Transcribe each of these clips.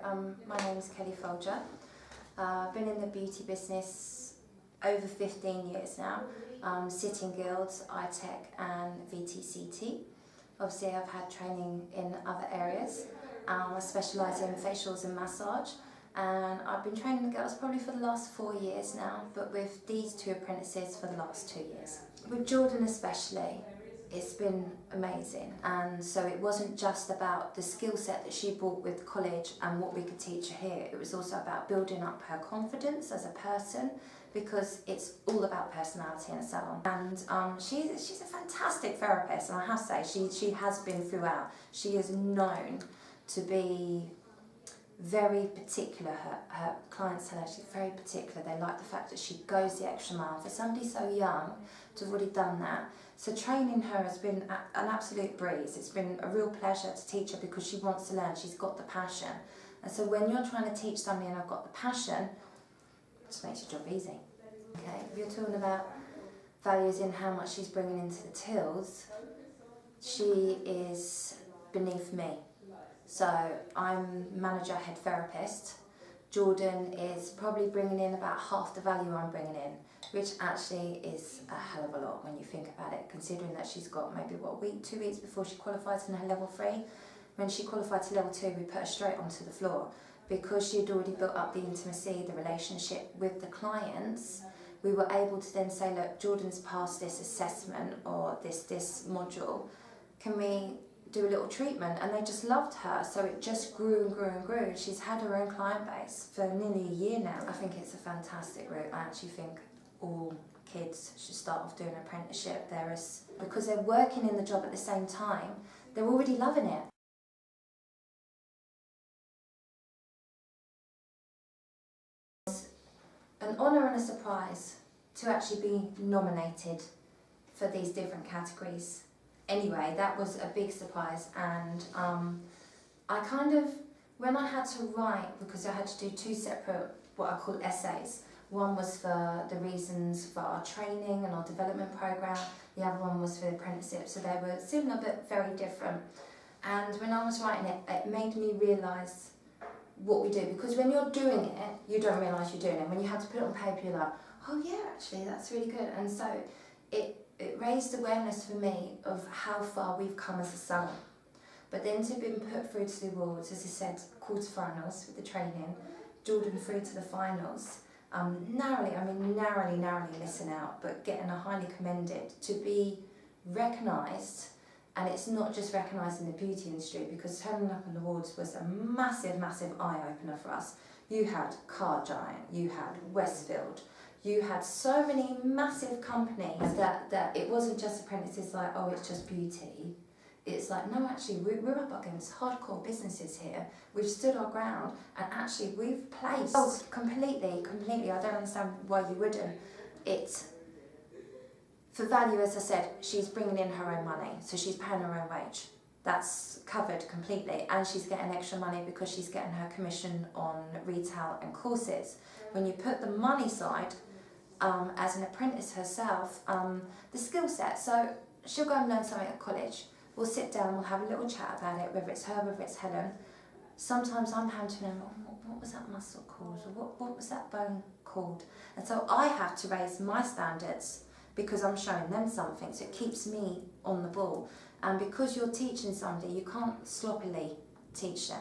My name is Kelly Folger. I've been in the beauty business over 15 years now, Sitting Guilds, iTech and VTCT. Obviously I've had training in other areas. I specialise in facials and massage, and I've been training the girls probably for the last 4 years now, but with these two apprentices for the last 2 years. With Jordan especially, it's been amazing, and so it wasn't just about the skill set that she brought with college and what we could teach her here. It was also about building up her confidence as a person, because it's all about personality in a salon. And she's a fantastic therapist, and I have to say she has been throughout. She is known to be very particular. Her clients tell her she's very particular. They like the fact that she goes the extra mile. For somebody so young to have already done that, so training her has been an absolute breeze. It's been a real pleasure to teach her because she wants to learn. She's got the passion. And so when you're trying to teach somebody and I've got the passion, it just makes your job easy. Okay, if you're talking about values in how much she's bringing into the tills, she is beneath me. So I'm manager, head therapist. Jordan is probably bringing in about half the value I'm bringing in, which actually is a hell of a lot when you think about it, considering that she's got maybe, what, a week, 2 weeks before she qualifies in her level 3. When she qualified to level 2, we put her straight onto the floor. Because she had already built up the intimacy, the relationship with the clients, we were able to then say, look, Jordan's passed this assessment or this module, can we do a little treatment? And they just loved her, so it just grew and grew and grew. She's had her own client base for nearly a year now. I think it's a fantastic route. I actually think all kids should start off doing an apprenticeship. Because they're working in the job at the same time, they're already loving it. An honour and a surprise to actually be nominated for these different categories. Anyway, that was a big surprise, and I kind of, when I had to write, because I had to do 2 separate, what I call essays. One was for the reasons for our training and our development programme, the other one was for the apprenticeship, so they were similar but very different. And when I was writing it, it made me realise what we do, because when you're doing it, you don't realise you're doing it. When you have to put it on paper, you're like, oh yeah, actually that's really good. And so it raised awareness for me of how far we've come as a salon. But then to have been put through to the awards, as I said, quarterfinals with the training, Jordan through to the finals, narrowly missing out, but getting a highly commended, to be recognised. And it's not just recognised in the beauty industry, because turning up on the awards was a massive eye-opener for us. You had Car Giant, you had Westfield, you had so many massive companies that it wasn't just apprentices like, oh, it's just beauty. It's like, no, actually, we're up against hardcore businesses here. We've stood our ground, and actually we've placed... Oh, completely. I don't understand why you wouldn't. For value, as I said, she's bringing in her own money, so she's paying her own wage. That's covered completely, and she's getting extra money because she's getting her commission on retail and courses. When you put the money side, as an apprentice herself, the skill set, so she'll go and learn something at college. We'll sit down, we'll have a little chat about it, whether it's her, whether it's Helen. Sometimes I'm handing them, what was that muscle called, or what was that bone called? And so I have to raise my standards, because I'm showing them something, so it keeps me on the ball. And because you're teaching somebody, you can't sloppily teach them.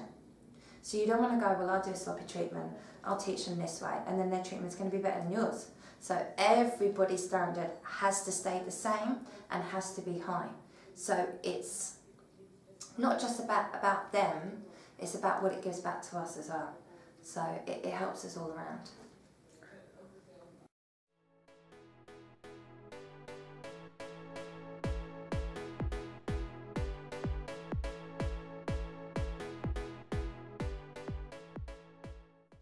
So you don't want to go, well, I'll do a sloppy treatment, I'll teach them this way, and then their treatment's going to be better than yours. So everybody's standard has to stay the same and has to be high. So it's not just about them, it's about what it gives back to us as well. So it helps us all around.